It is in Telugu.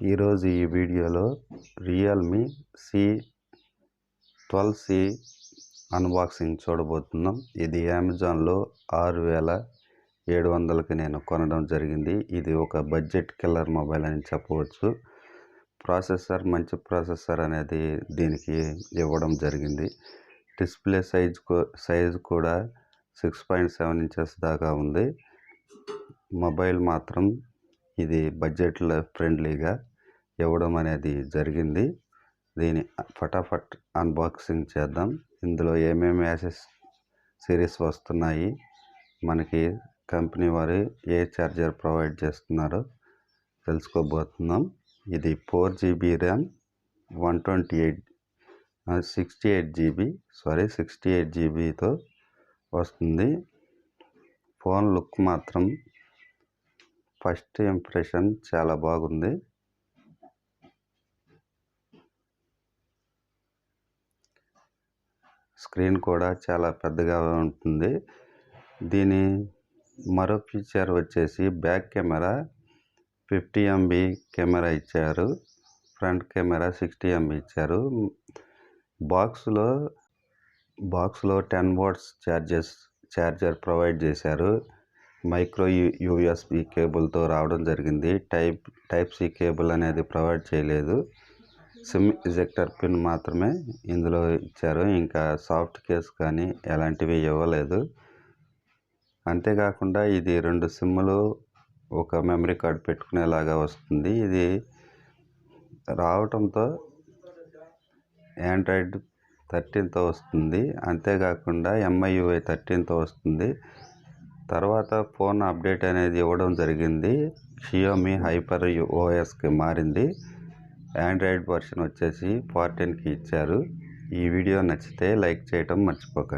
ఈరోజు ఈ వీడియోలో రియల్మీ C12C అన్బాక్సింగ్ చూడబోతున్నాం. ఇది అమెజాన్లో 6700కి నేను కొనడం జరిగింది. ఇది ఒక బడ్జెట్ కిల్లర్ మొబైల్ అని చెప్పవచ్చు. మంచి ప్రాసెసర్ అనేది దీనికి ఇవ్వడం జరిగింది. డిస్ప్లే సైజ్ కూడా 6.7 ఇంచెస్ దాకా ఉంది. మొబైల్ మాత్రం ఇది బడ్జెట్ ఫ్రెండ్లీగా ఇవ్వడం అనేది జరిగింది. దీని ఫటాఫట్ అన్బాక్సింగ్ చేద్దాం. ఇందులో ఏమేమి సిరీస్ వస్తున్నాయి, మనకి కంపెనీ వారు ఏ ఛార్జర్ ప్రొవైడ్ చేస్తున్నారో తెలుసుకోబోతున్నాం. ఇది 4GB ర్యామ్, 68GBతో వస్తుంది. ఫోన్ లుక్ మాత్రం ఫస్ట్ ఇంప్రెషన్ చాలా బాగుంది. స్క్రీన్ కూడా చాలా పెద్దగా ఉంటుంది. దీని మరో ఫీచర్ వచ్చేసి బ్యాక్ కెమెరా 50 MB కెమెరా ఇచ్చారు, ఫ్రంట్ కెమెరా 60 MB ఇచ్చారు. బాక్స్లో 10 వాట్స్ ఛార్జర్ ప్రొవైడ్ చేశారు. మైక్రో USB కేబుల్తో రావడం జరిగింది. టైప్ C కేబుల్ అనేది ప్రొవైడ్ చేయలేదు. సిమ్ ఇజెక్టర్ పిన్ మాత్రమే ఇందులో ఇచ్చారు. ఇంకా సాఫ్ట్ కేస్ కానీ ఎలాంటివి ఇవ్వలేదు. అంతేకాకుండా ఇది 2 సిమ్ములు, ఒక మెమరీ కార్డ్ పెట్టుకునేలాగా వస్తుంది. ఇది రావడంతో Android 13తో వస్తుంది. అంతేకాకుండా MIUI 13తో వస్తుంది. తర్వాత ఫోన్ అప్డేట్ అనేది ఇవ్వడం జరిగింది. Xiaomi HyperOSకి మారింది. ఆండ్రాయిడ్ వర్షన్ వచ్చేసి 14కి ఇచ్చారు. ఈ వీడియో నచ్చితే లైక్ చేయటం మర్చిపోకండి.